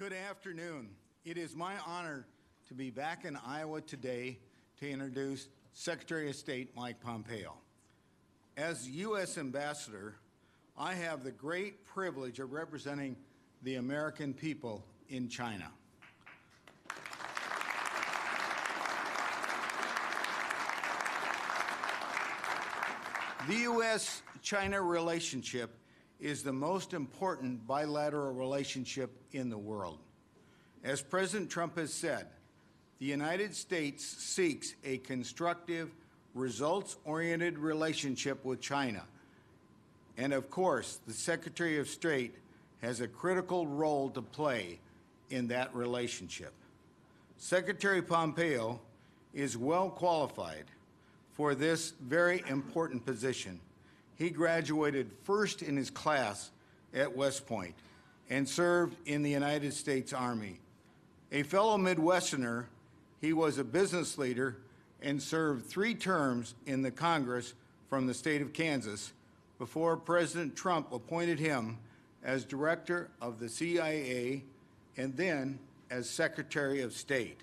Good afternoon. It is my honor to be back in Iowa today to introduce Secretary of State Mike Pompeo. As U.S. Ambassador, I have the great privilege of representing the American people in China. The U.S.-China relationship is the most important bilateral relationship in the world. As President Trump has said, the United States seeks a constructive, results-oriented relationship with China. And of course, the Secretary of State has a critical role to play in that relationship. Secretary Pompeo is well qualified for this very important position. He graduated first in his class at West Point and served in the United States Army. A fellow Midwesterner, he was a business leader and served 3 terms in the Congress from the state of Kansas before President Trump appointed him as director of the CIA and then as Secretary of State.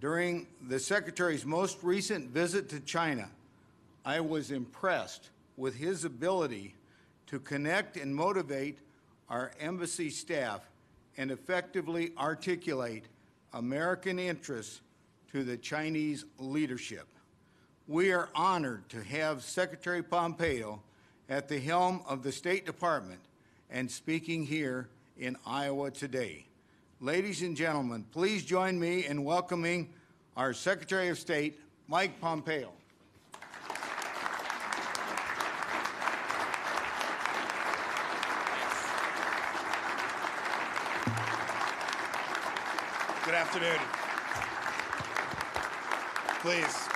During the Secretary's most recent visit to China, I was impressed with his ability to connect and motivate our embassy staff and effectively articulate American interests to the Chinese leadership. We are honored to have Secretary Pompeo at the helm of the State Department and speaking here in Iowa today. Ladies and gentlemen, please join me in welcoming our Secretary of State, Mike Pompeo. Good afternoon. Please.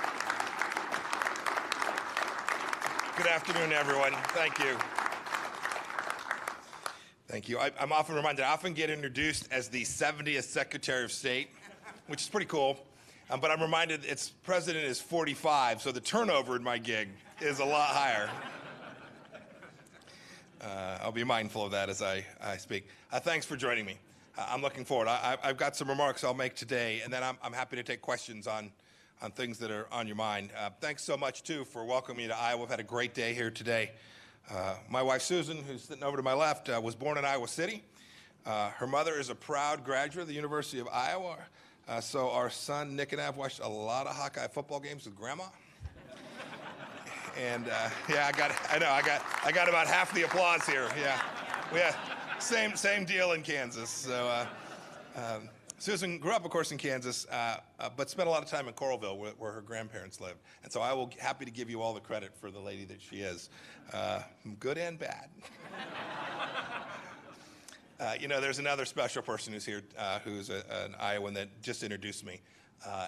Good afternoon, everyone. Thank you. Thank you. I'm often reminded, I often get introduced as the 70th Secretary of State, which is pretty cool. But I'm reminded its president is 45, so the turnover in my gig is a lot higher. I'll be mindful of that as I speak. Thanks for joining me. I'm looking forward. I've got some remarks I'll make today, and then I'm happy to take questions on things that are on your mind. Thanks so much, too, for welcoming me to Iowa. We've had a great day here today. My wife, Susan, who's sitting over to my left, was born in Iowa City. Her mother is a proud graduate of the University of Iowa. So our son, Nick, and I have watched a lot of Hawkeye football games with Grandma. And yeah, I got about half the applause here. Yeah, same deal in Kansas. So Susan grew up, of course, in Kansas, but spent a lot of time in Coralville, where her grandparents lived. And so I will happy to give you all the credit for the lady that she is, good and bad. There's another special person who's here, who's an Iowan that just introduced me,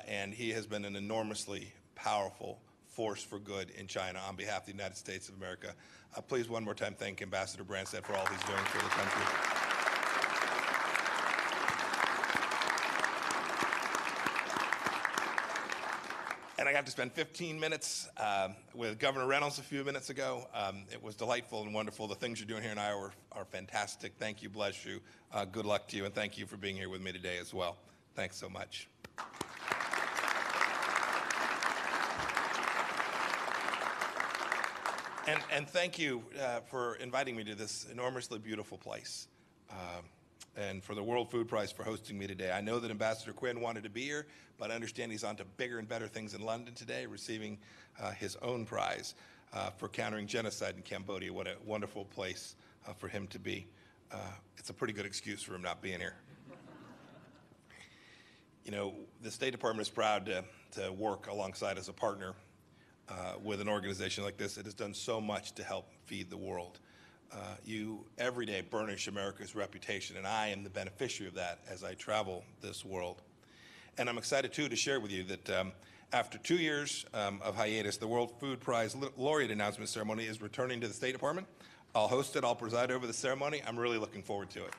and he has been an enormously powerful force for good in China on behalf of the United States of America. Please, one more time, thank Ambassador Branstad for all he's doing for the country. And I got to spend 15 minutes with Governor Reynolds a few minutes ago. It was delightful and wonderful. The things you're doing here in Iowa are fantastic. Thank you, bless you. Good luck to you, and thank you for being here with me today as well. Thanks so much. And thank you for inviting me to this enormously beautiful place. And for the World Food Prize for hosting me today. I know that Ambassador Quinn wanted to be here, but I understand he's on to bigger and better things in London today, receiving his own prize for countering genocide in Cambodia. What a wonderful place for him to be. It's a pretty good excuse for him not being here. The State Department is proud to work alongside as a partner with an organization like this. It has done so much to help feed the world. You every day burnish America's reputation, and I am the beneficiary of that as I travel this world. And I'm excited, too, to share with you that after 2 years of hiatus, the World Food Prize Laureate announcement ceremony is returning to the State Department. I'll host it. I'll preside over the ceremony. I'm really looking forward to it.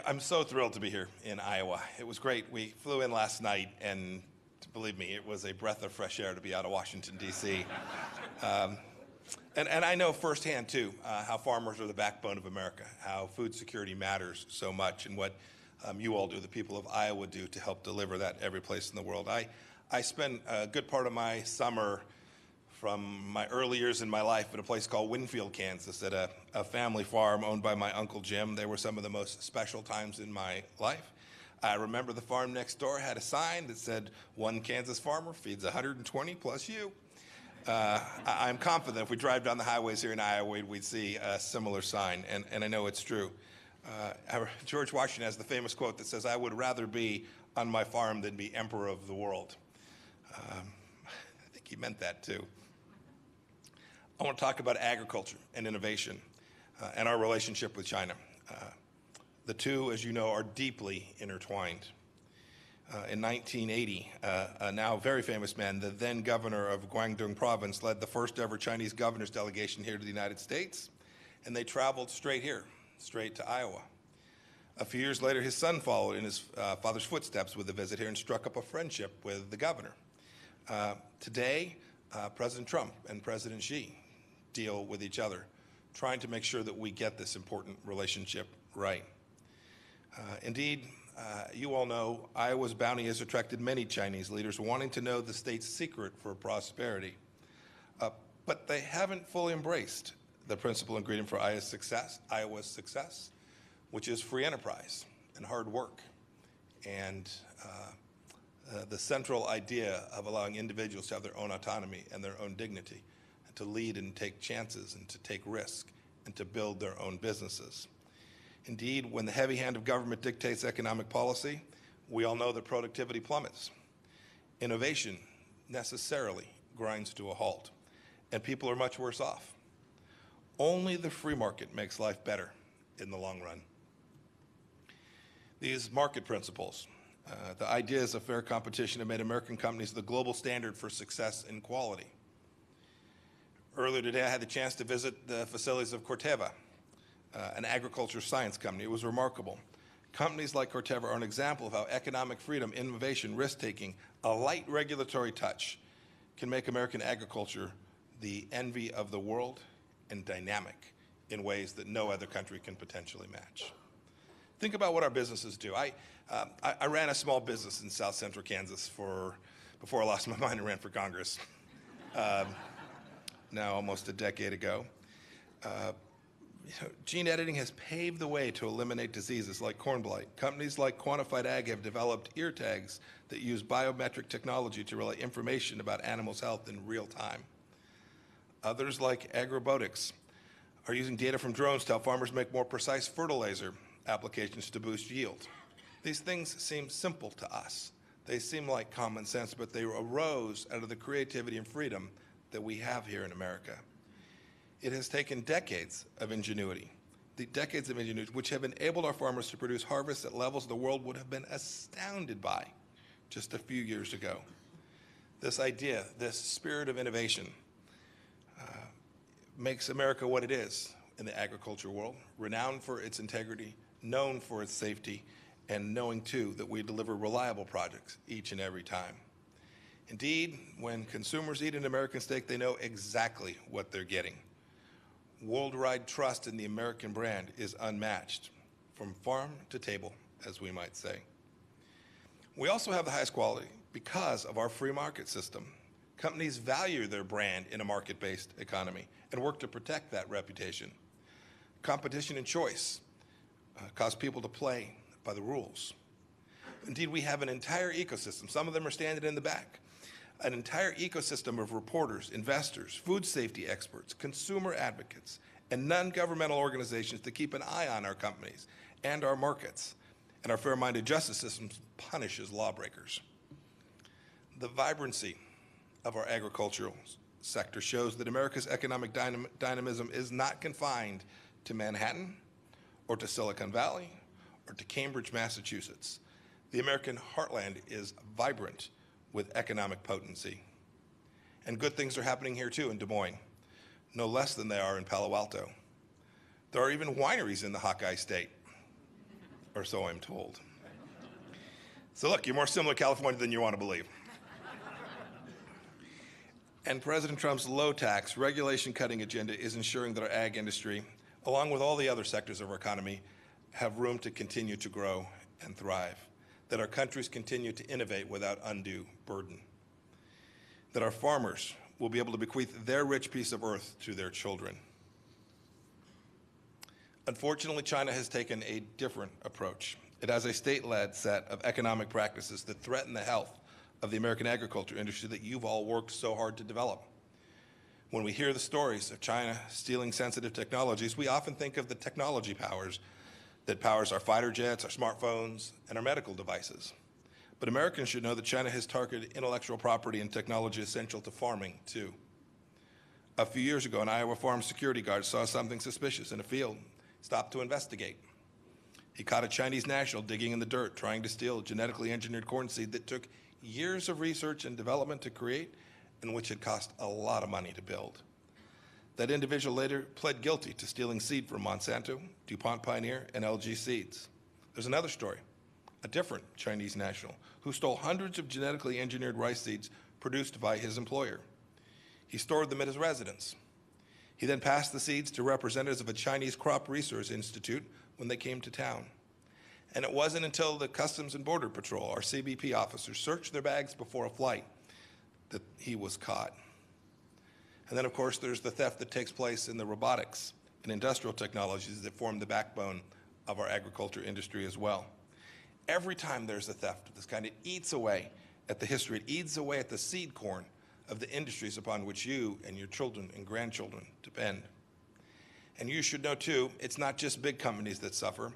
I'm so thrilled to be here in Iowa. It was great. We flew in last night, and believe me, it was a breath of fresh air to be out of Washington, D.C. And I know firsthand, too, how farmers are the backbone of America, how food security matters so much, and what you all do, the people of Iowa do, to help deliver that every place in the world. I spent a good part of my summer from my early years in my life at a place called Winfield, Kansas, at a family farm owned by my Uncle Jim. They were some of the most special times in my life. I remember the farm next door had a sign that said, "One Kansas farmer feeds 120 plus you." I'm confident if we drive down the highways here in Iowa, we'd see a similar sign, and I know it's true. George Washington has the famous quote that says, "I would rather be on my farm than be emperor of the world." I think he meant that too. I want to talk about agriculture and innovation and our relationship with China. The two, as you know, are deeply intertwined. In 1980, a now very famous man, the then governor of Guangdong province, led the first ever Chinese governor's delegation here to the United States, and they traveled straight here, straight to Iowa. A few years later, his son followed in his father's footsteps with a visit here and struck up a friendship with the governor. Today, President Trump and President Xi deal with each other, trying to make sure that we get this important relationship right. Indeed, you all know Iowa's bounty has attracted many Chinese leaders wanting to know the state's secret for prosperity. But they haven't fully embraced the principal ingredient for Iowa's success, which is free enterprise and hard work, and the central idea of allowing individuals to have their own autonomy and their own dignity, and to lead and take chances and to take risk and to build their own businesses. Indeed, when the heavy hand of government dictates economic policy, we all know that productivity plummets. Innovation necessarily grinds to a halt, and people are much worse off. Only the free market makes life better in the long run. These market principles, the ideas of fair competition, have made American companies the global standard for success and quality. Earlier today, I had the chance to visit the facilities of Corteva, an agriculture science company. It was remarkable. Companies like Corteva are an example of how economic freedom, innovation, risk-taking, a light regulatory touch can make American agriculture the envy of the world and dynamic in ways that no other country can potentially match. Think about what our businesses do. I ran a small business in South Central Kansas before I lost my mind and ran for Congress, now almost a decade ago. Gene editing has paved the way to eliminate diseases like corn blight. Companies like Quantified Ag have developed ear tags that use biometric technology to relay information about animals' health in real time. Others, like Agrobotics, are using data from drones to help farmers make more precise fertilizer applications to boost yield. These things seem simple to us. They seem like common sense, but they arose out of the creativity and freedom that we have here in America. It has taken decades of ingenuity, which have enabled our farmers to produce harvests at levels the world would have been astounded by just a few years ago. This idea, this spirit of innovation, makes America what it is in the agriculture world, renowned for its integrity, known for its safety, and knowing, too, that we deliver reliable products each and every time. Indeed, when consumers eat an American steak, they know exactly what they're getting. Worldwide trust in the American brand is unmatched, from farm to table, as we might say. We also have the highest quality because of our free market system. Companies value their brand in a market-based economy and work to protect that reputation. Competition and choice cause people to play by the rules. Indeed, we have an entire ecosystem. Some of them are standing in the back. An entire ecosystem of reporters, investors, food safety experts, consumer advocates, and non-governmental organizations to keep an eye on our companies and our markets. And our fair-minded justice system punishes lawbreakers. The vibrancy of our agricultural sector shows that America's economic dynamism is not confined to Manhattan or to Silicon Valley or to Cambridge, Massachusetts. The American heartland is vibrant with economic potency. And good things are happening here too in Des Moines, no less than they are in Palo Alto. There are even wineries in the Hawkeye State, or so I'm told. So look, you're more similar to California than you want to believe. And President Trump's low-tax, regulation-cutting agenda is ensuring that our ag industry, along with all the other sectors of our economy, have room to continue to grow and thrive, that our countries continue to innovate without undue burden, that our farmers will be able to bequeath their rich piece of earth to their children. Unfortunately, China has taken a different approach. It has a state-led set of economic practices that threaten the health of the American agriculture industry that you've all worked so hard to develop. When we hear the stories of China stealing sensitive technologies, we often think of the technology powers that powers our fighter jets, our smartphones, and our medical devices. But Americans should know that China has targeted intellectual property and technology essential to farming, too. A few years ago, an Iowa farm security guard saw something suspicious in a field, stopped to investigate. He caught a Chinese national digging in the dirt, trying to steal genetically engineered corn seed that took years of research and development to create, and which had cost a lot of money to build. That individual later pled guilty to stealing seed from Monsanto, DuPont Pioneer, and LG Seeds. There's another story, a different Chinese national who stole hundreds of genetically engineered rice seeds produced by his employer. He stored them at his residence. He then passed the seeds to representatives of a Chinese Crop Research Institute when they came to town. And it wasn't until the Customs and Border Patrol, our CBP officers, searched their bags before a flight that he was caught. And then, of course, there's the theft that takes place in the robotics and industrial technologies that form the backbone of our agriculture industry as well. Every time there's a theft of this kind, it eats away at the history, it eats away at the seed corn of the industries upon which you and your children and grandchildren depend. And you should know, too, it's not just big companies that suffer.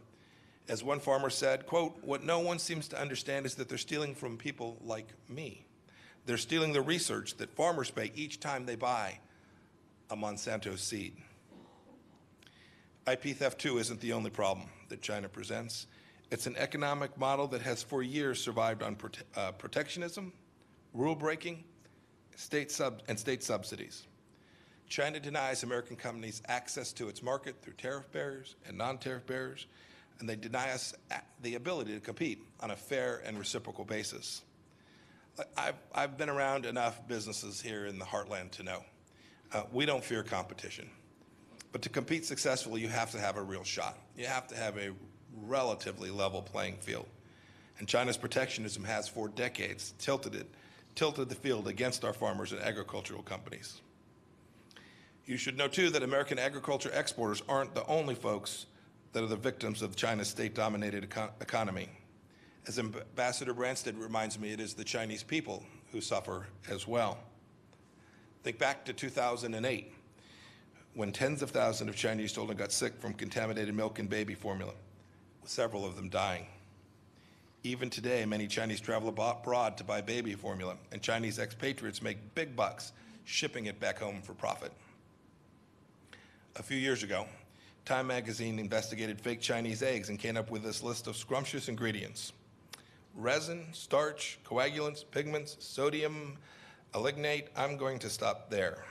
As one farmer said, quote, "What no one seems to understand is that they're stealing from people like me. They're stealing the research that farmers pay each time they buy a Monsanto seed." IP theft, too, isn't the only problem that China presents. It's an economic model that has for years survived on protectionism, rule breaking, state subsidies. China denies American companies access to its market through tariff barriers and non-tariff barriers, and they deny us the ability to compete on a fair and reciprocal basis. I've been around enough businesses here in the heartland to know we don't fear competition. But to compete successfully, you have to have a real shot. You have to have a relatively level playing field. And China's protectionism has for decades tilted the field against our farmers and agricultural companies. You should know, too, that American agriculture exporters aren't the only folks that are the victims of China's state-dominated economy. As Ambassador Branstad reminds me, it is the Chinese people who suffer as well. Think back to 2008, when tens of thousands of Chinese children got sick from contaminated milk and baby formula, with several of them dying. Even today, many Chinese travel abroad to buy baby formula, and Chinese expatriates make big bucks shipping it back home for profit. A few years ago, Time magazine investigated fake Chinese eggs and came up with this list of scrumptious ingredients: resin, starch, coagulants, pigments, sodium, alignate. I'm going to stop there.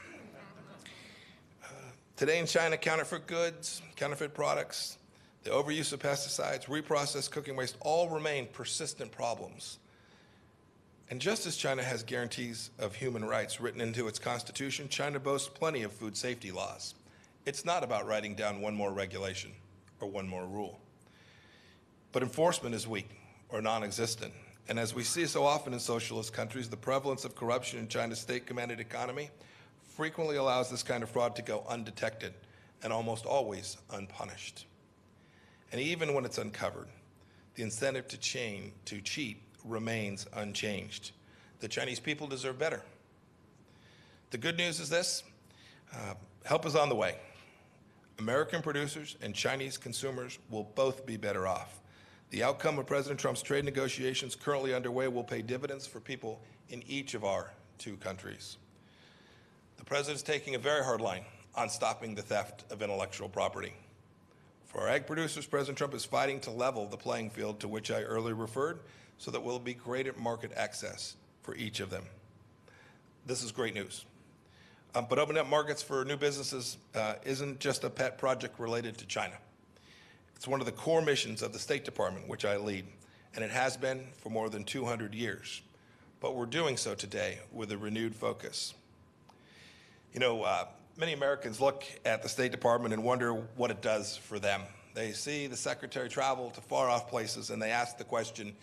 Today in China, counterfeit goods, counterfeit products, the overuse of pesticides, reprocessed cooking waste all remain persistent problems. And just as China has guarantees of human rights written into its constitution, China boasts plenty of food safety laws. It's not about writing down one more regulation or one more rule. But enforcement is weak or non-existent. And as we see so often in socialist countries, the prevalence of corruption in China's state-commanded economy frequently allows this kind of fraud to go undetected and almost always unpunished. And even when it's uncovered, the incentive to cheat remains unchanged. The Chinese people deserve better. The good news is this: help is on the way. American producers and Chinese consumers will both be better off. The outcome of President Trump's trade negotiations currently underway will pay dividends for people in each of our two countries. The President is taking a very hard line on stopping the theft of intellectual property. For our ag producers, President Trump is fighting to level the playing field to which I earlier referred, so that we'll be greater market access for each of them. This is great news. But opening up markets for new businesses isn't just a pet project related to China. It's one of the core missions of the State Department, which I lead, and it has been for more than 200 years. But we're doing so today with a renewed focus. Many Americans look at the State Department and wonder what it does for them. They see the Secretary travel to far-off places, and they ask the question,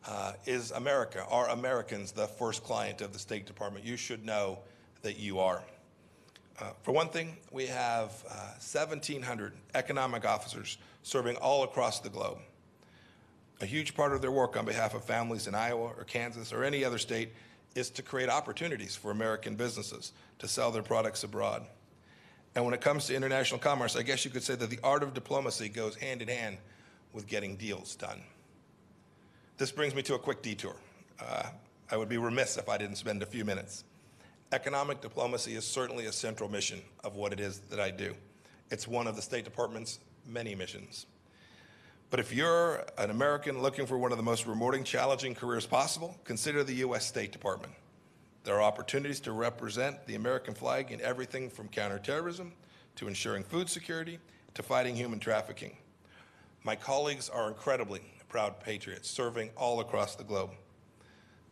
are Americans the first client of the State Department? You should know that you are. For one thing, we have 1,700 economic officers serving all across the globe. A huge part of their work on behalf of families in Iowa or Kansas or any other state is to create opportunities for American businesses to sell their products abroad. And when it comes to international commerce, I guess you could say that the art of diplomacy goes hand in hand with getting deals done. This brings me to a quick detour. I would be remiss if I didn't spend a few minutes. Economic diplomacy is certainly a central mission of what it is that I do. It's one of the State Department's many missions. But if you're an American looking for one of the most rewarding, challenging careers possible, consider the U.S. State Department. There are opportunities to represent the American flag in everything from counterterrorism to ensuring food security to fighting human trafficking. My colleagues are incredibly proud patriots serving all across the globe.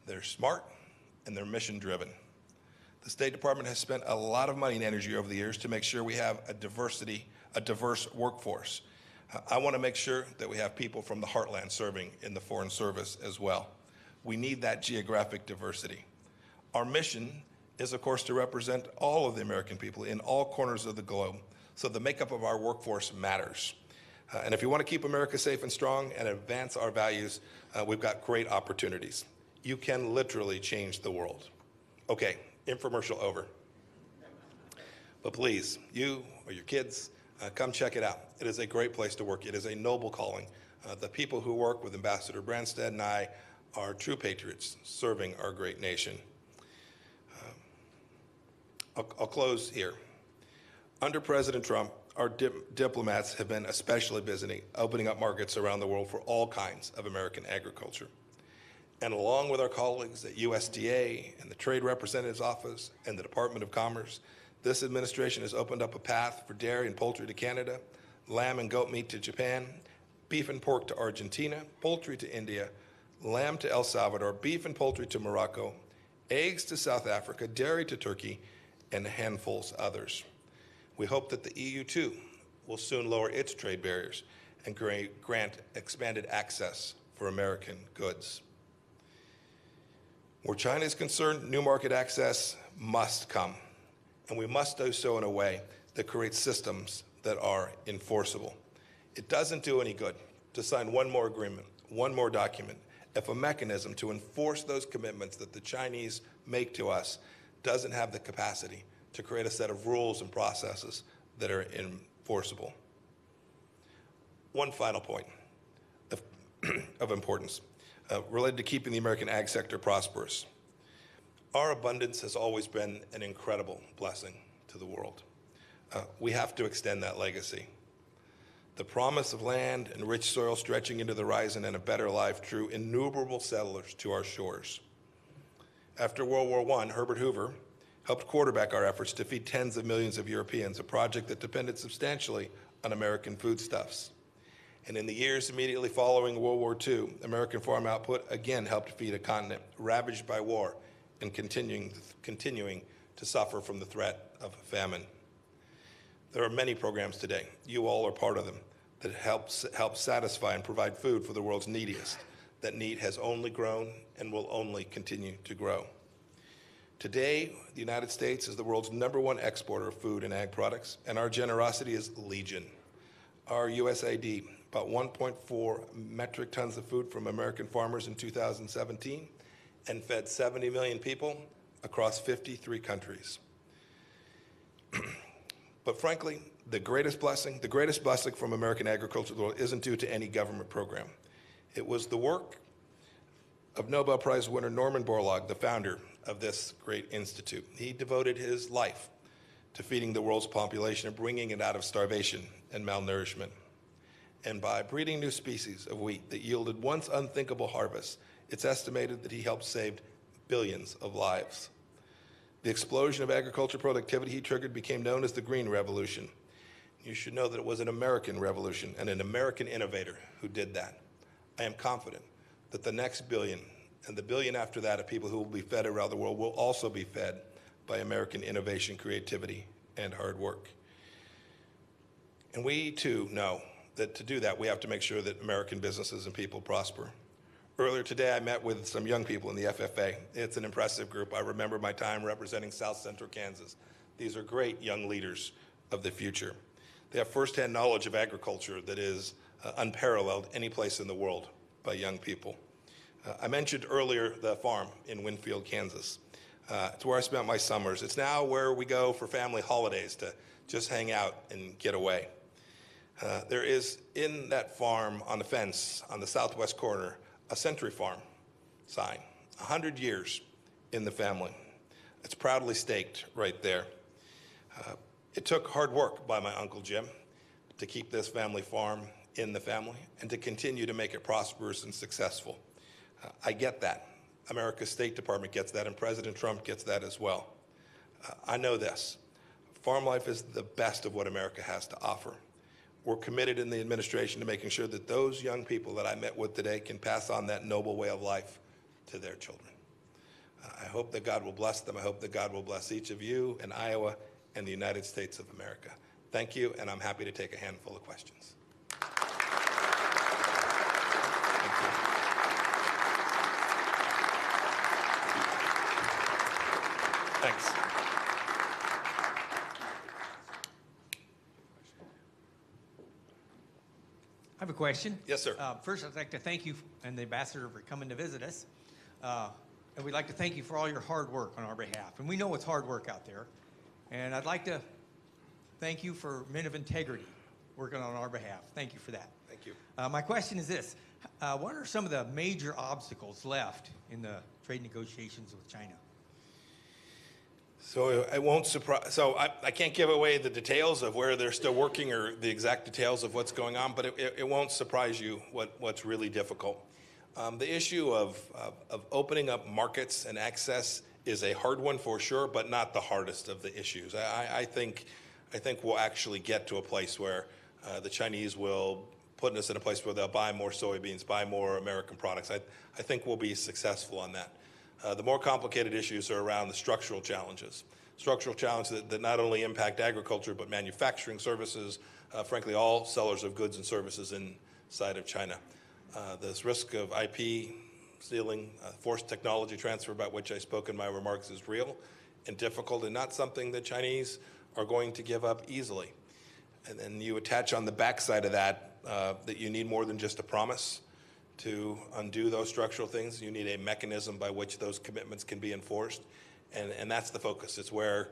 They're smart and they're mission-driven. The State Department has spent a lot of money and energy over the years to make sure we have a diverse workforce. I want to make sure that we have people from the heartland serving in the Foreign Service as well. We need that geographic diversity. Our mission is, of course, to represent all of the American people in all corners of the globe, so the makeup of our workforce matters. And if you want to keep America safe and strong and advance our values, we've got great opportunities. You can literally change the world. Okay, infomercial over. But please, you or your kids, come check it out. It is a great place to work. It is a noble calling. The people who work with Ambassador Branstad and I are true patriots serving our great nation. I'll close here. Under President Trump, our diplomats have been especially busy opening up markets around the world for all kinds of American agriculture. And along with our colleagues at USDA and the Trade Representative's Office and the Department of Commerce, this administration has opened up a path for dairy and poultry to Canada, lamb and goat meat to Japan, beef and pork to Argentina, poultry to India, lamb to El Salvador, beef and poultry to Morocco, eggs to South Africa, dairy to Turkey, and handfuls others. We hope that the EU, too, will soon lower its trade barriers and grant expanded access for American goods. Where China is concerned, new market access must come, and we must do so in a way that creates systems that are enforceable. It doesn't do any good to sign one more agreement, one more document, if a mechanism to enforce those commitments that the Chinese make to us doesn't have the capacity to create a set of rules and processes that are enforceable. One final point of importance related to keeping the American ag sector prosperous. Our abundance has always been an incredible blessing to the world. We have to extend that legacy. The promise of land and rich soil stretching into the horizon and a better life drew innumerable settlers to our shores. After World War I, Herbert Hoover helped quarterback our efforts to feed tens of millions of Europeans, a project that depended substantially on American foodstuffs. And in the years immediately following World War II, American farm output again helped feed a continent ravaged by war and continuing to suffer from the threat of famine. There are many programs today, you all are part of them, that help satisfy and provide food for the world's neediest. That need has only grown and will only continue to grow. Today, the United States is the world's #1 exporter of food and ag products, and our generosity is legion. Our USAID, about 1.4 metric tons of food from American farmers in 2017, and fed 70 million people across 53 countries. But frankly, the greatest blessing from American agriculture isn't due to any government program. It was the work of Nobel Prize winner Norman Borlaug, the founder of this great institute. He devoted his life to feeding the world's population and bringing it out of starvation and malnourishment. And by breeding new species of wheat that yielded once unthinkable harvests, it's estimated that he helped save billions of lives. The explosion of agriculture productivity he triggered became known as the Green Revolution. You should know that it was an American revolution and an American innovator who did that. I am confident that the next billion and the billion after that of people who will be fed around the world will also be fed by American innovation, creativity, and hard work. And we, too, know that to do that, we have to make sure that American businesses and people prosper. Earlier today, I met with some young people in the FFA. It's an impressive group. I remember my time representing South Central Kansas. These are great young leaders of the future. They have firsthand knowledge of agriculture that is unparalleled any place in the world by young people. I mentioned earlier the farm in Winfield, Kansas. It's where I spent my summers. It's now where we go for family holidays to just hang out and get away. There is in that farm on the fence on the southwest corner a Century Farm sign, 100 years in the family. It's proudly staked right there. It took hard work by my Uncle Jim to keep this family farm in the family and to continue to make it prosperous and successful. I get that. America's State Department gets that, and President Trump gets that as well. I know this. Farm life is the best of what America has to offer. We're committed in the administration to making sure that those young people that I met with today can pass on that noble way of life to their children. I hope that God will bless them. I hope that God will bless each of you in Iowa and the United States of America. Thank you, and I'm happy to take a handful of questions. Thanks. I have a question. Yes, sir. First, I'd like to thank you and the ambassador for coming to visit us. And we'd like to thank you for all your hard work on our behalf. And we know it's hard work out there. And I'd like to thank you for men of integrity working on our behalf. Thank you for that. Thank you. My question is this. What are some of the major obstacles left in the trade negotiations with China? So it won't surprise. So I can't give away the details of where they're still working or the exact details of what's going on, but it won't surprise you what's really difficult. The issue of opening up markets and access is a hard one for sure, but not the hardest of the issues. I think we'll actually get to a place where the Chinese will put us in a place where they'll buy more soybeans, buy more American products. I think we'll be successful on that. The more complicated issues are around the structural challenges. Structural challenges that not only impact agriculture, but manufacturing services, frankly, all sellers of goods and services inside of China. This risk of IP stealing, forced technology transfer, about which I spoke in my remarks, is real and difficult and not something the Chinese are going to give up easily. And then you attach on the backside of that that you need more than just a promise to undo those structural things. You need a mechanism by which those commitments can be enforced, and that's the focus. It's where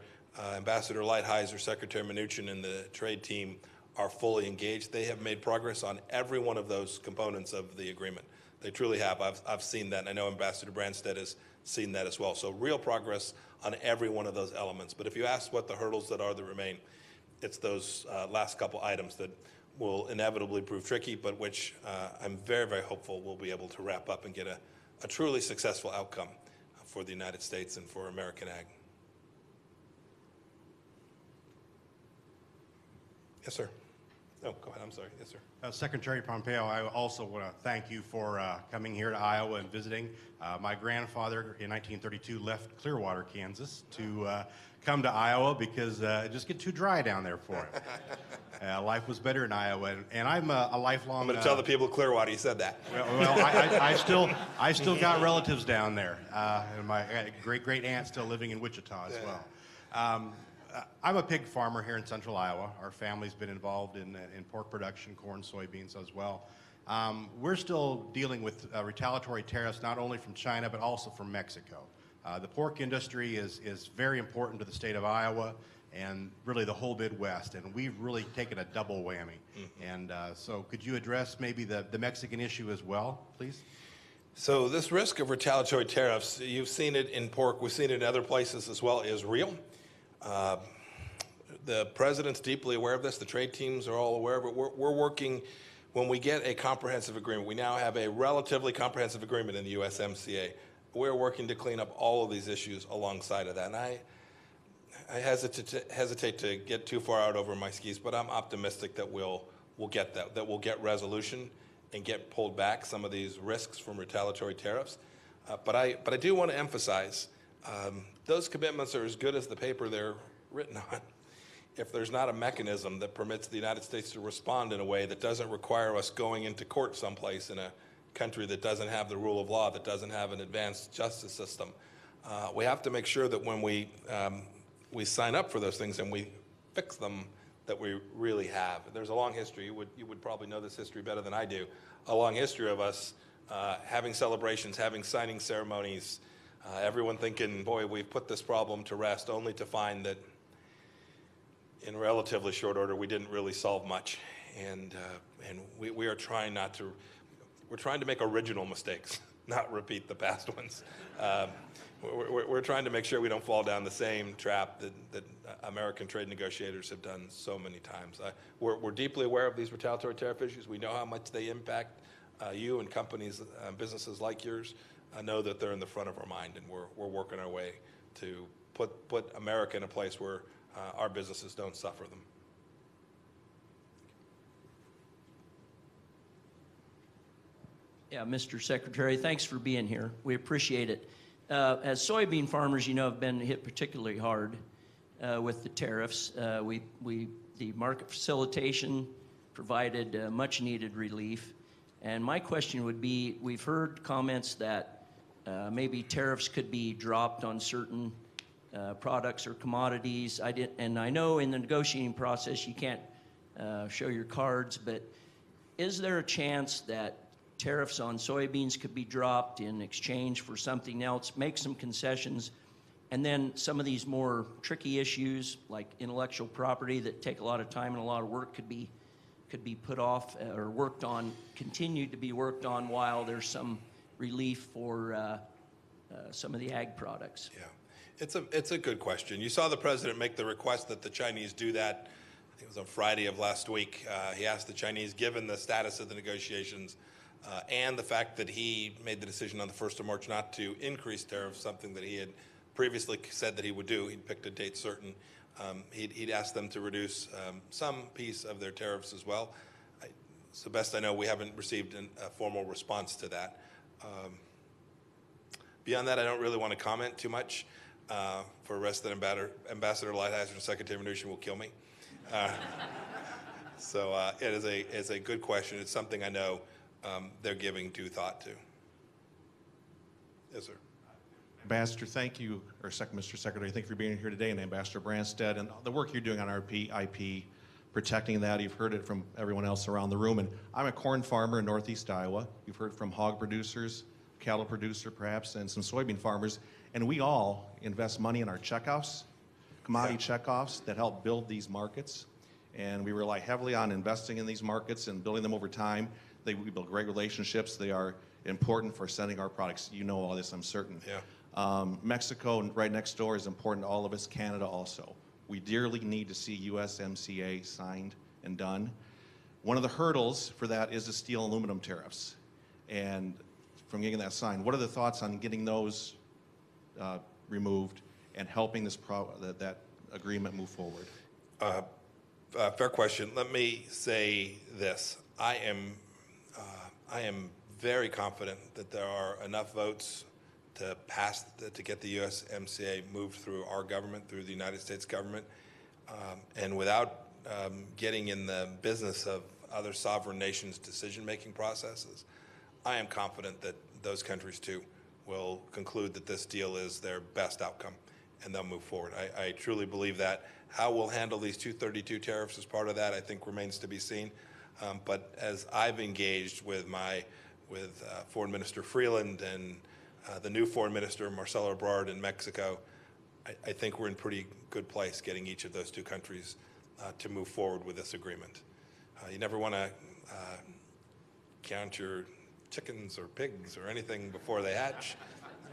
Ambassador Lighthizer, Secretary Mnuchin, and the trade team are fully engaged. They have made progress on every one of those components of the agreement. They truly have. I've seen that, and I know Ambassador Branstad has seen that as well. So real progress on every one of those elements. But if you ask what the hurdles that remain, it's those last couple items that will inevitably prove tricky, but which I'm very, very hopeful we'll be able to wrap up and get a truly successful outcome for the United States and for American ag. Yes, sir. Oh, go ahead. I'm sorry. Yes, sir. Secretary Pompeo, I also want to thank you for coming here to Iowa and visiting. My grandfather in 1932 left Clearwater, Kansas to come to Iowa because it just get too dry down there for him. Life was better in Iowa, and I'm a lifelong... I'm going to tell the people of Clearwater you said that. Well, I still got relatives down there, and my great aunt still living in Wichita as well. I'm a pig farmer here in central Iowa. Our family's been involved in pork production, corn, soybeans as well. We're still dealing with retaliatory tariffs not only from China but also from Mexico. The pork industry is very important to the state of Iowa and really the whole Midwest, and we've really taken a double whammy. Mm-hmm. And so could you address maybe the Mexican issue as well, please? So this risk of retaliatory tariffs, you've seen it in pork, we've seen it in other places as well, is real. The president's deeply aware of this. The trade teams are all aware of it. We're working, when we get a comprehensive agreement, we now have a relatively comprehensive agreement in the USMCA. We're working to clean up all of these issues alongside of that. And I hesitate to get too far out over my skis, but I'm optimistic that we'll get that we'll get resolution and get pulled back some of these risks from retaliatory tariffs. But I do want to emphasize those commitments are as good as the paper they're written on if there's not a mechanism that permits the United States to respond in a way that doesn't require us going into court someplace in a country that doesn't have the rule of law, that doesn't have an advanced justice system. We have to make sure that when we sign up for those things and we fix them, that we really have. There's a long history. You would probably know this history better than I do. A long history of us having celebrations, having signing ceremonies, everyone thinking, boy, we've put this problem to rest, only to find that in relatively short order, we didn't really solve much. And we are trying not to, we're trying to make original mistakes, not repeat the past ones. We're trying to make sure we don't fall down the same trap that American trade negotiators have done so many times. We're deeply aware of these retaliatory tariff issues. We know how much they impact you and companies, businesses like yours. I know that they're in the front of our mind, and we're working our way to put America in a place where our businesses don't suffer them. Yeah, Mr. Secretary, thanks for being here. We appreciate it. As soybean farmers, you know, have been hit particularly hard with the tariffs. The market facilitation provided much needed relief. And my question would be, we've heard comments that maybe tariffs could be dropped on certain products or commodities. And I know in the negotiating process you can't show your cards, but is there a chance that tariffs on soybeans could be dropped in exchange for something else, make some concessions, and then some of these more tricky issues like intellectual property that take a lot of time and a lot of work could be put off or worked on, continued to be worked on while there's some relief for some of the ag products? Yeah, it's a good question. You saw the president make the request that the Chinese do that. I think it was on Friday of last week. He asked the Chinese, given the status of the negotiations and the fact that he made the decision on the 1st of March not to increase tariffs, something that he had previously said that he would do. He'd picked a date certain. He'd asked them to reduce some piece of their tariffs as well. It's the best I know, we haven't received a formal response to that. Beyond that, I don't really want to comment too much. For the rest of that, Ambassador Lighthizer and Secretary Mnuchin will kill me. So it is a good question. It's something I know they're giving due thought to. Yes, sir. Ambassador, thank you, or Mr. Secretary, thank you for being here today, and Ambassador Branstad, and the work you're doing on IP, protecting that. You've heard it from everyone else around the room, and I'm a corn farmer in Northeast Iowa. You've heard from hog producers, cattle producer perhaps, and some soybean farmers, and we all invest money in our checkoffs, commodity checkoffs that help build these markets, and we rely heavily on investing in these markets and building them over time. We build great relationships. They are important for sending our products. You know all this, I'm certain. Yeah. Mexico, right next door, is important to all of us. Canada also. We dearly need to see USMCA signed and done. One of the hurdles for that is the steel and aluminum tariffs. And from getting that signed, what are the thoughts on getting those removed and helping that agreement move forward? Fair question. Let me say this. I am very confident that there are enough votes to pass, to get the USMCA moved through our government, through the United States government, and without getting in the business of other sovereign nations' decision-making processes, I am confident that those countries too will conclude that this deal is their best outcome, and they'll move forward. I truly believe that. How we'll handle these 232 tariffs as part of that, I think, remains to be seen. But as I've engaged with Foreign Minister Freeland and the new Foreign Minister Marcelo Ebrard in Mexico, I think we're in pretty good place getting each of those two countries to move forward with this agreement. You never want to count your chickens or pigs or anything before they hatch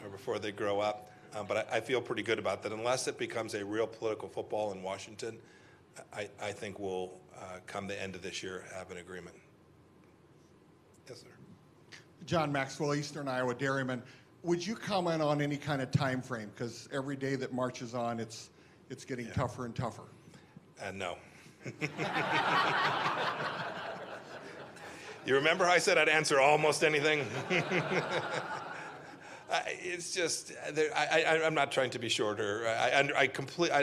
or before they grow up. But I feel pretty good about that. Unless it becomes a real political football in Washington, I think we'll, come the end of this year, have an agreement. Yes, sir. John Maxwell, Eastern Iowa Dairyman. Would you comment on any kind of time frame? Because every day that marches on, it's getting tougher and tougher. No. You remember how I said I'd answer almost anything? It's just, I'm not trying to be short or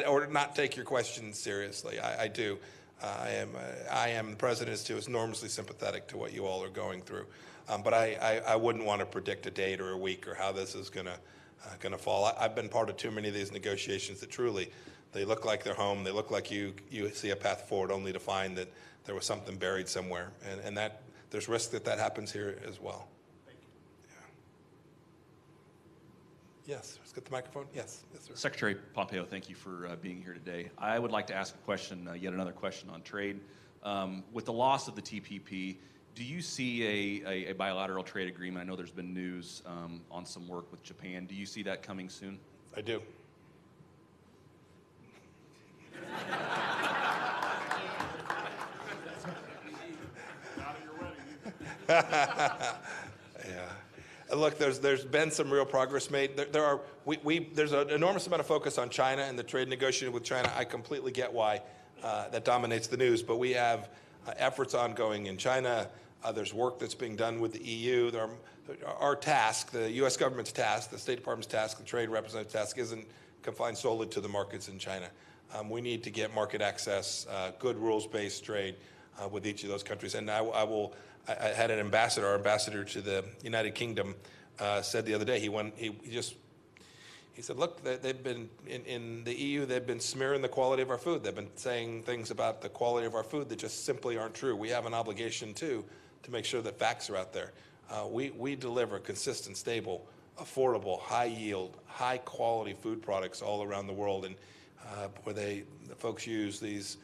or not take your question seriously. I do. I am, the president is too, enormously sympathetic to what you all are going through. But I wouldn't want to predict a date or a week or how this is going to fall. I've been part of too many of these negotiations that truly, they look like they're home. They look like you see a path forward, only to find that there was something buried somewhere. And that there's risk that happens here as well. Thank you. Yeah. Yes, let's get the microphone. Yes, sir. Secretary Pompeo, thank you for being here today. I would like to ask a question, yet another question on trade. With the loss of the TPP, do you see a bilateral trade agreement? I know there's been news on some work with Japan. Do you see that coming soon? I do. Yeah. Look, there's been some real progress made. There's an enormous amount of focus on China and the trade negotiation with China. I completely get why that dominates the news, but we have efforts ongoing in China. There's work that's being done with the EU. Our task, the U.S. government's task, the State Department's task, the Trade Representative's task isn't confined solely to the markets in China. We need to get market access, good rules-based trade with each of those countries. And I had an ambassador, our ambassador to the United Kingdom, said the other day, he said, look, they've been, in the EU, they've been smearing the quality of our food. They've been saying things about the quality of our food that just simply aren't true. We have an obligation, too, to make sure that facts are out there. We deliver consistent, stable, affordable, high-yield, high-quality food products all around the world, and where the folks use these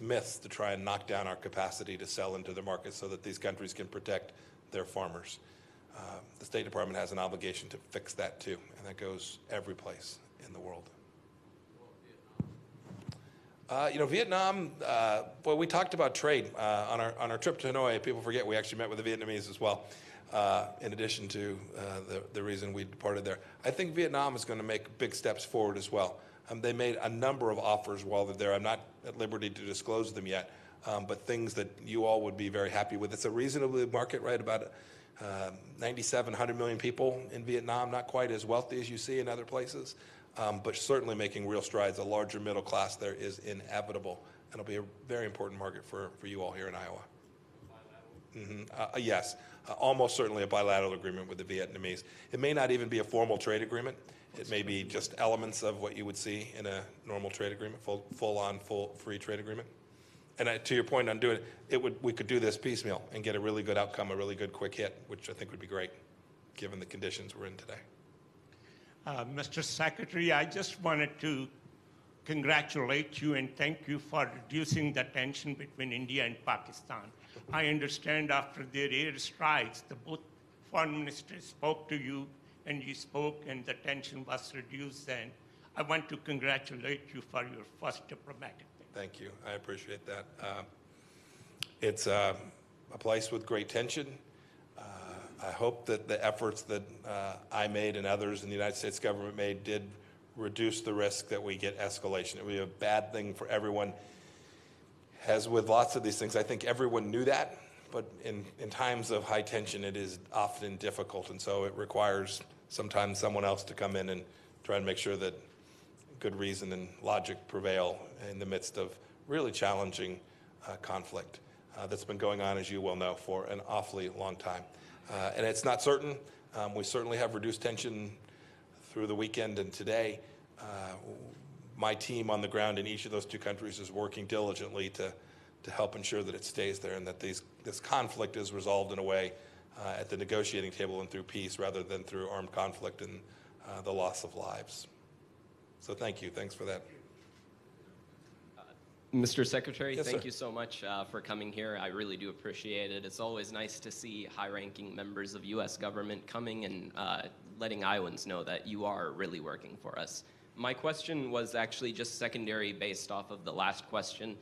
myths to try and knock down our capacity to sell into the market so that these countries can protect their farmers. The State Department has an obligation to fix that too, and that goes every place in the world. Vietnam, well, we talked about trade on our trip to Hanoi. People forget we actually met with the Vietnamese as well, in addition to the reason we departed there. I think Vietnam is going to make big steps forward as well. They made a number of offers while they're there. I'm not at liberty to disclose them yet, but things that you all would be very happy with. It's a reasonable market, right? About 97, 100 million people in Vietnam, not quite as wealthy as you see in other places, but certainly making real strides. A larger middle class there is inevitable. And it'll be a very important market for you all here in Iowa. Yes, almost certainly a bilateral agreement with the Vietnamese. It may not even be a formal trade agreement. It may be just elements of what you would see in a normal trade agreement, full free trade agreement. And to your point on doing it, we could do this piecemeal and get a really good outcome, a really good quick hit, which I think would be great, given the conditions we're in today. Mr. Secretary, I just wanted to congratulate you and thank you for reducing the tension between India and Pakistan. I understand after their airstrikes, both foreign ministers spoke to you and you spoke and the tension was reduced, and I want to congratulate you for your first diplomatic thing. Thank you. I appreciate that. It's a place with great tension. I hope that the efforts that I made and others in the United States government made did reduce the risk that we get escalation. It would be a bad thing for everyone. As with lots of these things, I think everyone knew that, but in times of high tension, it is often difficult, and so it requires sometimes someone else to come in and try and make sure that good reason and logic prevail in the midst of really challenging conflict that's been going on, as you well know, for an awfully long time. And it's not certain. We certainly have reduced tension through the weekend and today. My team on the ground in each of those two countries is working diligently to help ensure that it stays there and that this conflict is resolved in a way at the negotiating table and through peace rather than through armed conflict and the loss of lives. So thank you. Thanks for that. Mr. Secretary, Yes, thank sir. you so much for coming here. I really do appreciate it. It's always nice to see high-ranking members of U.S. government coming and letting Iowans know that you are really working for us. My question was actually just secondary based off of the last question.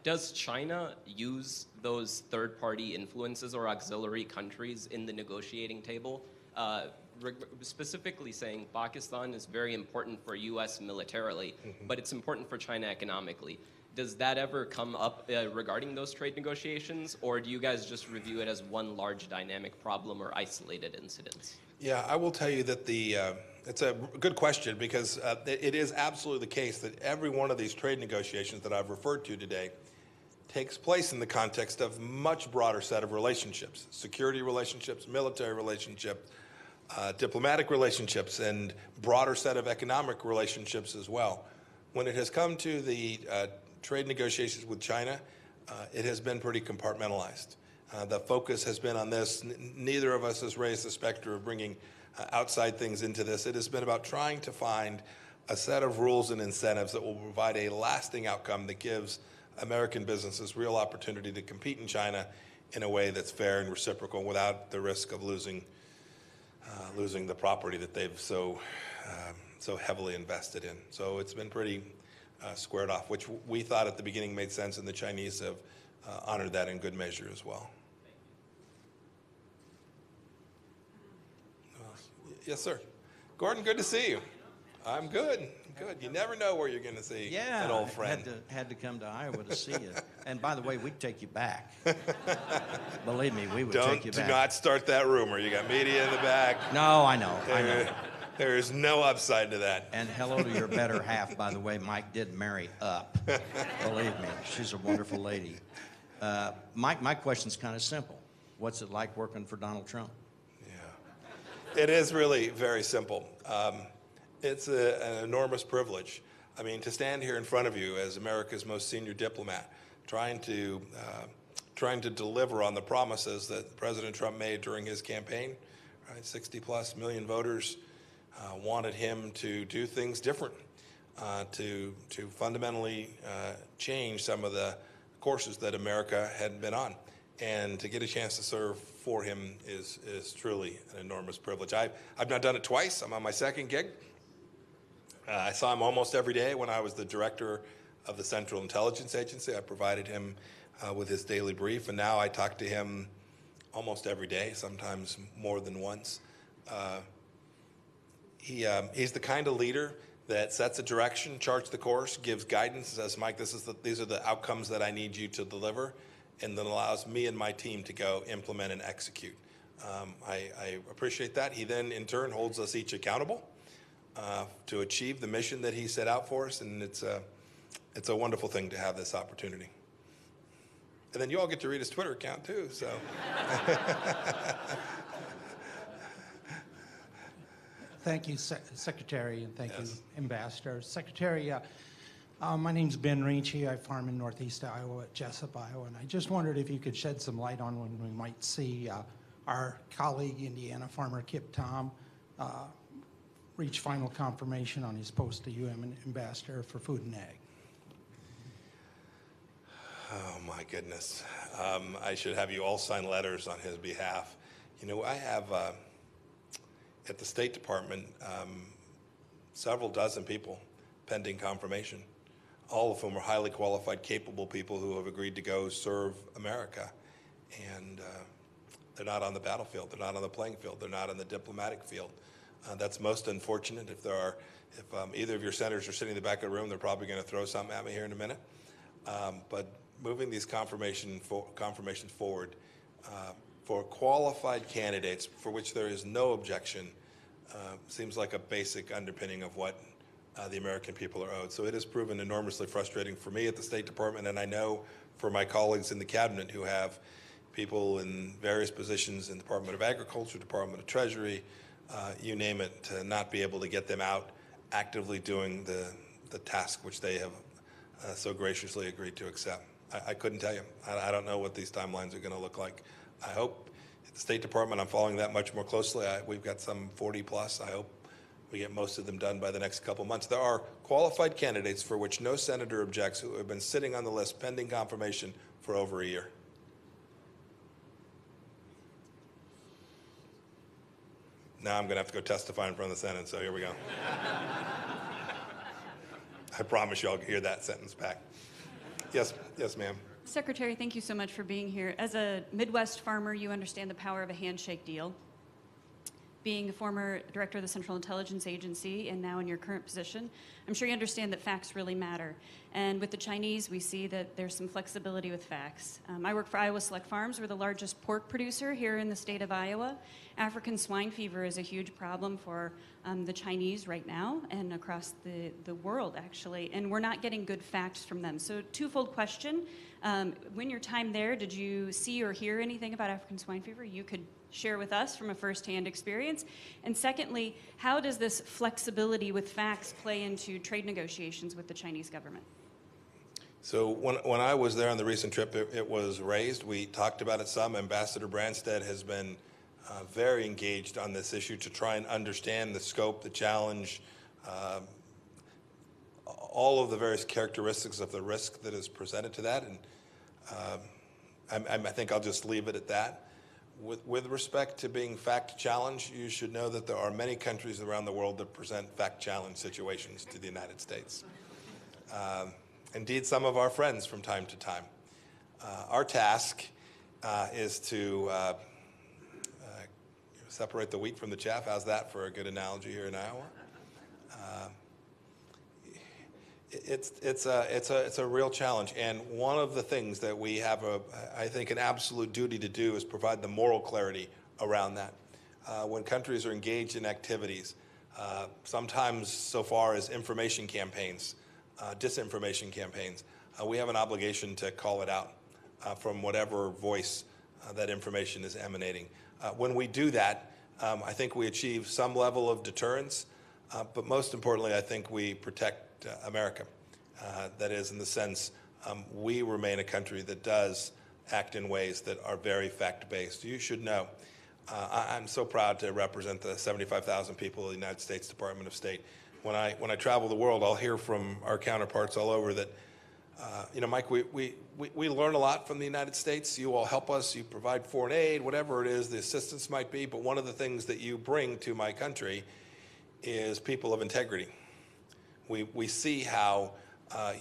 Does China use those third-party influences or auxiliary countries in the negotiating table? Specifically saying Pakistan is very important for U.S. militarily, but it's important for China economically. Does that ever come up regarding those trade negotiations, or do you guys just review it as one large dynamic problem or isolated incidents? Yeah, I will tell you that it's a good question because it is absolutely the case that every one of these trade negotiations that I've referred to today takes place in the context of much broader set of relationships, security relationships, military relationships, diplomatic relationships, and broader set of economic relationships as well. When it has come to the trade negotiations with China, it has been pretty compartmentalized. The focus has been on this. Neither of us has raised the specter of bringing outside things into this. It has been about trying to find a set of rules and incentives that will provide a lasting outcome that gives American businesses real opportunity to compete in China in a way that's fair and reciprocal without the risk of losing the property that they've so heavily invested in. So it's been pretty squared off, which we thought at the beginning made sense, and the Chinese have honored that in good measure as well. Yes, sir. Gordon, good to see you. I'm good. Good. You never know where you're going to see an old friend. Had to come to Iowa to see you. And by the way, we'd take you back. Believe me, we would take you back. Do not start that rumor. You got media in the back. No, I know. There is no upside to that. And hello to your better half, by the way. Mike did marry up. Believe me, she's a wonderful lady. Mike, my question's kind of simple. What's it like working for Donald Trump? Yeah. It is really very simple. It's an enormous privilege. I mean, to stand here in front of you as America's most senior diplomat, trying to deliver on the promises that President Trump made during his campaign. Right, 60+ million voters wanted him to do things different, to fundamentally change some of the courses that America had been on, and to get a chance to serve for him is truly an enormous privilege. I've not done it twice. I'm on my second gig. I saw him almost every day when I was the director of the Central Intelligence Agency. I provided him with his daily brief, and now I talk to him almost every day, sometimes more than once. He's the kind of leader that sets a direction, charts the course, gives guidance, says, Mike, these are the outcomes that I need you to deliver, and then allows me and my team to go implement and execute. I appreciate that. He then, in turn, holds us each accountable to achieve the mission that he set out for us, and it's a wonderful thing to have this opportunity. And then you all get to read his Twitter account too, so. Thank you, Secretary, and thank you, Ambassador. Secretary, my name's Ben Ricci. I farm in northeast Iowa at Jessup, Iowa, and I just wondered if you could shed some light on when we might see our colleague, Indiana farmer Kip Tom, reach final confirmation on his post to UN Ambassador for Food and Ag. Oh my goodness. I should have you all sign letters on his behalf. You know, I have at the State Department several dozen people pending confirmation, all of whom are highly qualified, capable people who have agreed to go serve America. And they're not on the battlefield, they're not on the playing field, they're not in the diplomatic field. That's most unfortunate. If either of your senators are sitting in the back of the room, they're probably going to throw something at me here in a minute. But moving these confirmations forward for qualified candidates for which there is no objection seems like a basic underpinning of what the American people are owed. So it has proven enormously frustrating for me at the State Department, and I know for my colleagues in the cabinet who have people in various positions in the Department of Agriculture, Department of Treasury, you name it, to not be able to get them out actively doing the task which they have so graciously agreed to accept. I couldn't tell you. I don't know what these timelines are going to look like. I hope at the State Department I'm following that much more closely. We've got some 40 plus. I hope we get most of them done by the next couple months. There are qualified candidates for which no senator objects who have been sitting on the list pending confirmation for over a year. Now I'm going to have to go testify in front of the Senate, so here we go. I promise you I'll hear that sentence back. Yes, ma'am. Secretary, thank you so much for being here. As a Midwest farmer, you understand the power of a handshake deal. being a former director of the Central Intelligence Agency and now in your current position, I'm sure you understand that facts really matter. And with the Chinese, we see that there's some flexibility with facts. I work for Iowa Select Farms. We're the largest pork producer here in the state of Iowa. African swine fever is a huge problem for the Chinese right now and across the world, actually. And we're not getting good facts from them. So twofold question. When your time there, did you see or hear anything about African swine fever you could share with us from a firsthand experience? And secondly, how does this flexibility with facts play into trade negotiations with the Chinese government? So when I was there on the recent trip, it was raised. We talked about it some. Ambassador Branstad has been very engaged on this issue to try and understand the scope, the challenge, all of the various characteristics of the risk that is presented to that. And I think I'll just leave it at that. With respect to being fact challenged, you should know that there are many countries around the world that present fact challenge situations to the United States. Indeed, some of our friends from time to time. Our task is to separate the wheat from the chaff. How's that for a good analogy here in Iowa? It's a real challenge, and one of the things that we have I think an absolute duty to do is provide the moral clarity around that. When countries are engaged in activities, sometimes so far as information campaigns, disinformation campaigns, we have an obligation to call it out from whatever voice that information is emanating. When we do that, I think we achieve some level of deterrence, but most importantly, I think we protect America. That is, in the sense, we remain a country that does act in ways that are very fact-based. You should know, I'm so proud to represent the 75,000 people of the United States Department of State. When I travel the world, I'll hear from our counterparts all over that, Mike, we learn a lot from the United States. You all help us. You provide foreign aid, whatever it is the assistance might be. But one of the things that you bring to my country is people of integrity. We see how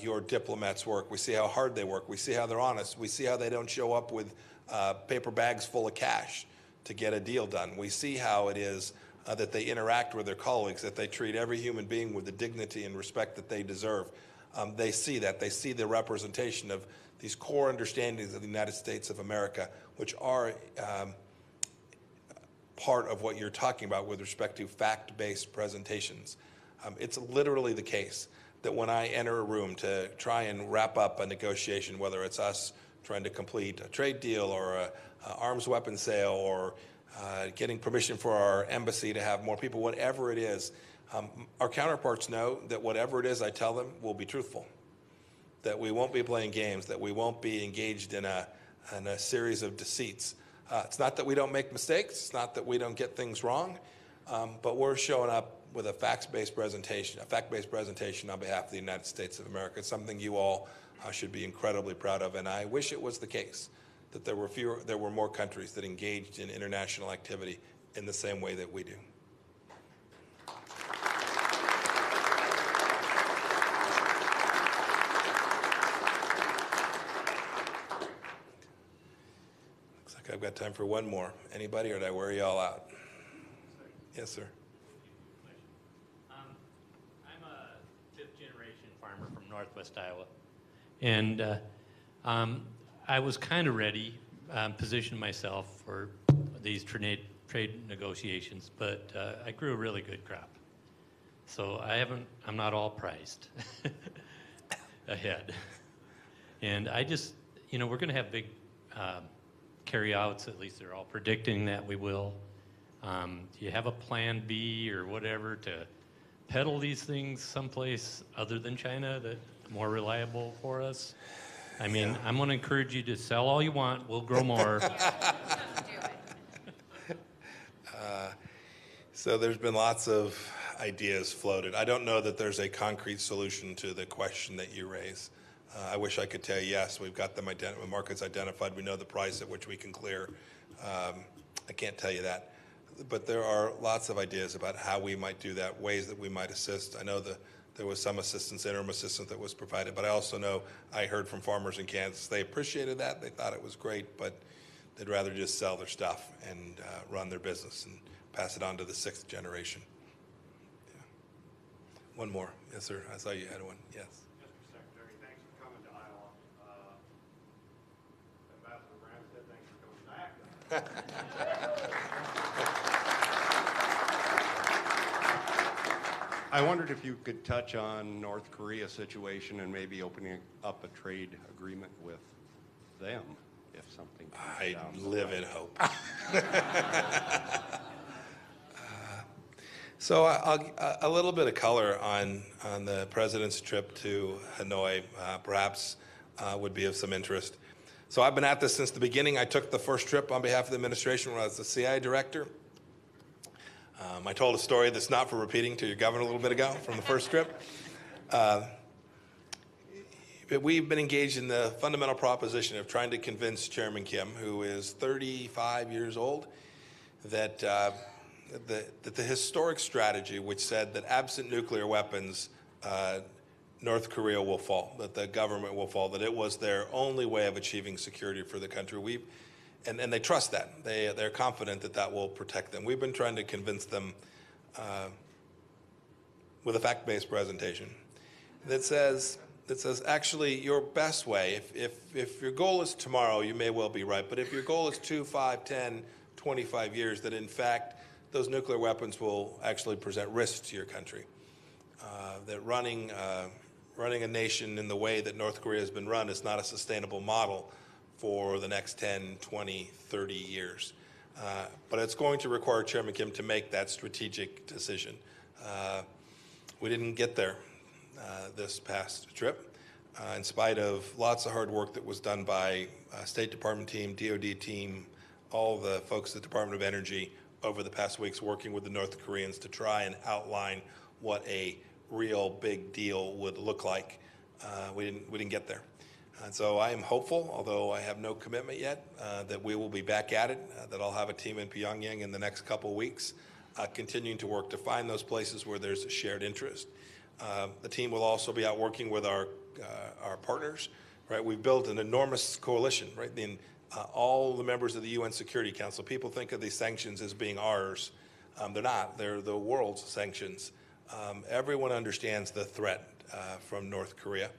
your diplomats work. We see how hard they work. We see how they're honest. We see how they don't show up with paper bags full of cash to get a deal done. We see how it is that they interact with their colleagues, that they treat every human being with the dignity and respect that they deserve. They see that. They see the representation of these core understandings of the United States of America, which are part of what you're talking about with respect to fact-based presentations. It's literally the case that when I enter a room to try and wrap up a negotiation, whether it's us trying to complete a trade deal or an arms weapon sale or getting permission for our embassy to have more people, whatever it is, our counterparts know that whatever it is I tell them will be truthful, that we won't be playing games, that we won't be engaged in a series of deceits. It's not that we don't make mistakes, it's not that we don't get things wrong, but we're showing up with a fact-based presentation on behalf of the United States of America. It's something you all should be incredibly proud of, and I wish it was the case that there were more countries that engaged in international activity in the same way that we do. Looks like I've got time for one more. Anybody, or did I wear you all out? Yes, sir. I'm a fifth-generation farmer from Northwest Iowa, and I was kind of ready, positioned myself for these trade negotiations, but I grew a really good crop. So I'm not all priced ahead. And I just, we're going to have big carryouts, at least they're all predicting that we will. Do you have a plan B or whatever to peddle these things someplace other than China that's more reliable for us? I mean, I'm going to encourage you to sell all you want. We'll grow more. So there's been lots of ideas floated. I don't know that there's a concrete solution to the question that you raise. I wish I could tell you, yes, we've got the markets identified. We know the price at which we can clear. I can't tell you that. But there are lots of ideas about how we might do that, ways that we might assist. I know there was some assistance, interim assistance that was provided, but I also know I heard from farmers in Kansas. They appreciated that. They thought it was great, but they'd rather just sell their stuff and run their business. And pass it on to the 6th generation. Yeah. One more. Yes, sir. I saw you had one. Yes. Mr. Secretary, thanks for coming to Iowa. Ambassador Branstad, thanks for coming back. I wondered if you could touch on North Korea situation and maybe opening up a trade agreement with them if something comes I down the live line. in hope. So a little bit of color on the president's trip to Hanoi perhaps would be of some interest. So I've been at this since the beginning. I took the first trip on behalf of the administration when I was the CIA director. I told a story that's not for repeating to your governor a little bit ago from the first trip. But we've been engaged in the fundamental proposition of trying to convince Chairman Kim, who is 35 years old, that the historic strategy which said that absent nuclear weapons, North Korea will fall, that the government will fall, that it was their only way of achieving security for the country. And they trust that. They're confident that that will protect them. We've been trying to convince them with a fact-based presentation that says actually your best way, if your goal is tomorrow, you may well be right, but if your goal is 2, 5, 10, 25 years, that in fact those nuclear weapons will actually present risks to your country. That running a nation in the way that North Korea has been run is not a sustainable model for the next 10, 20, 30 years. But it's going to require Chairman Kim to make that strategic decision. We didn't get there this past trip, in spite of lots of hard work that was done by State Department team, DOD team, all the folks at the Department of Energy over the past weeks working with the North Koreans to try and outline what a real big deal would look like. We didn't get there. And so I am hopeful, although I have no commitment yet, that we will be back at it, that I'll have a team in Pyongyang in the next couple of weeks, continuing to work to find those places where there's a shared interest. The team will also be out working with our partners, right? We've built an enormous coalition, right? All the members of the UN Security Council, people think of these sanctions as being ours. They're not. They're the world's sanctions. Everyone understands the threat from North Korea.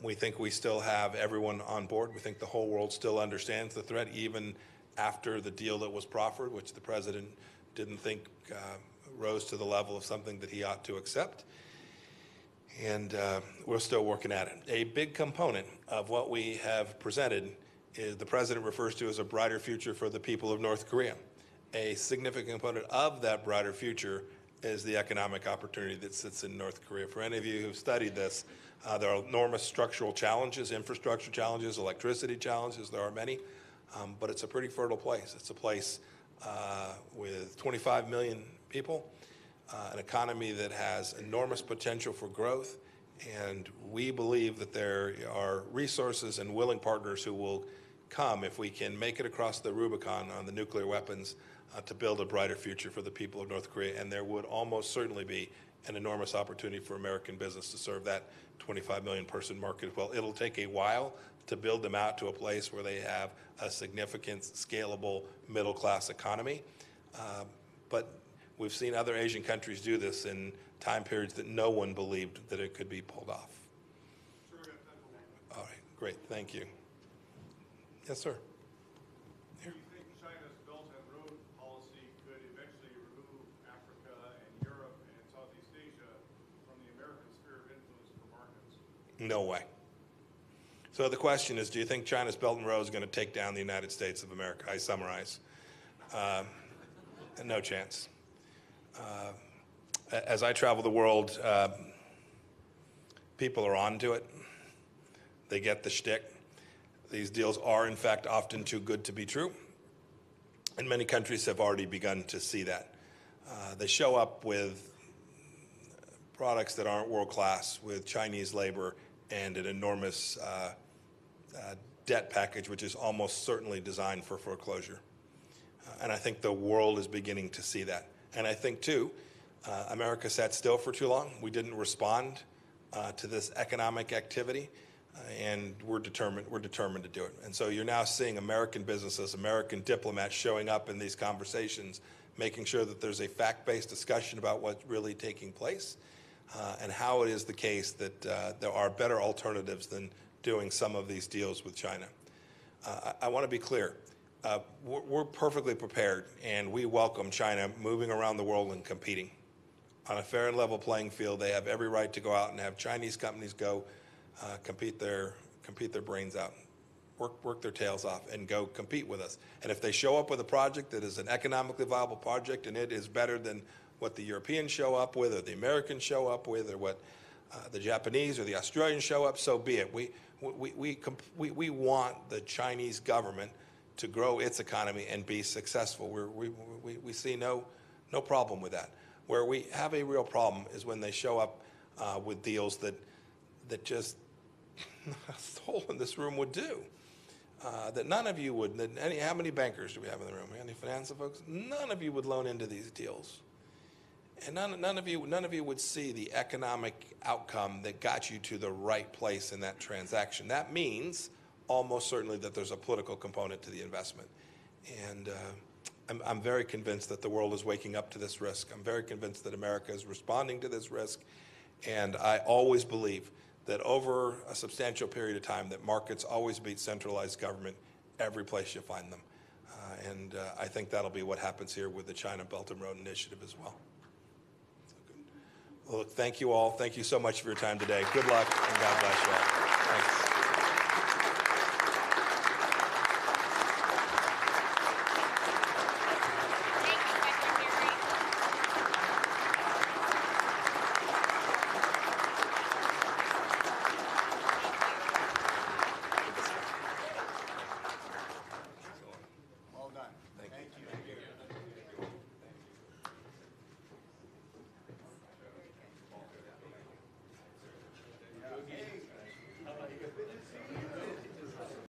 We think we still have everyone on board. We think the whole world still understands the threat, even after the deal that was proffered, which the president didn't think rose to the level of something that he ought to accept. And we're still working at it. A big component of what we have presented is the president refers to as a brighter future for the people of North Korea. A significant component of that brighter future is the economic opportunity that sits in North Korea. For any of you who've studied this, there are enormous structural challenges, infrastructure challenges, electricity challenges. There are many, but it's a pretty fertile place. It's a place with 25 million people, an economy that has enormous potential for growth, and we believe that there are resources and willing partners who will come if we can make it across the Rubicon on the nuclear weapons to build a brighter future for the people of North Korea. And there would almost certainly be an enormous opportunity for American business to serve that 25 million person market as well. It'll take a while to build them out to a place where they have a significant, scalable, middle-class economy. But we've seen other Asian countries do this in time periods that no one believed that it could be pulled off. All right, great, thank you. Yes, sir. Do you think China's Belt and Road policy could eventually remove Africa and Europe and Southeast Asia from the American sphere of influence for markets? No way. So the question is, do you think China's Belt and Road is going to take down the United States of America? I summarize. No chance. As I travel the world, people are on to it. They get the shtick. These deals are, in fact, often too good to be true. And many countries have already begun to see that. They show up with products that aren't world-class, with Chinese labor and an enormous debt package, which is almost certainly designed for foreclosure. And I think the world is beginning to see that. And I think, too, America sat still for too long. We didn't respond to this economic activity. and we're determined to do it. And so you're now seeing American businesses, American diplomats showing up in these conversations, making sure that there's a fact-based discussion about what's really taking place, and how it is the case that there are better alternatives than doing some of these deals with China. I want to be clear. We're perfectly prepared, and we welcome China moving around the world and competing. On a fair and level playing field, they have every right to go out and have Chinese companies go compete their brains out, work their tails off, and go compete with us. And if they show up with a project that is an economically viable project and it is better than what the Europeans show up with, or the Americans show up with, or what the Japanese or the Australians show up, so be it. We want the Chinese government to grow its economy and be successful. We see no problem with that. Where we have a real problem is when they show up with deals that just a soul in this room would do. That none of you would. How many bankers do we have in the room? Any financial folks? None of you would loan into these deals, and none of you would see the economic outcome that got you to the right place in that transaction. That means almost certainly that there's a political component to the investment, and I'm very convinced that the world is waking up to this risk. I'm very convinced that America is responding to this risk, and I always believe that over a substantial period of time that markets always beat centralized government every place you find them. And I think that'll be what happens here with the China Belt and Road Initiative as well. So good. Well, look, thank you all. Thank you so much for your time today. Good luck, and God bless you all. Thanks. Well done. Thank you.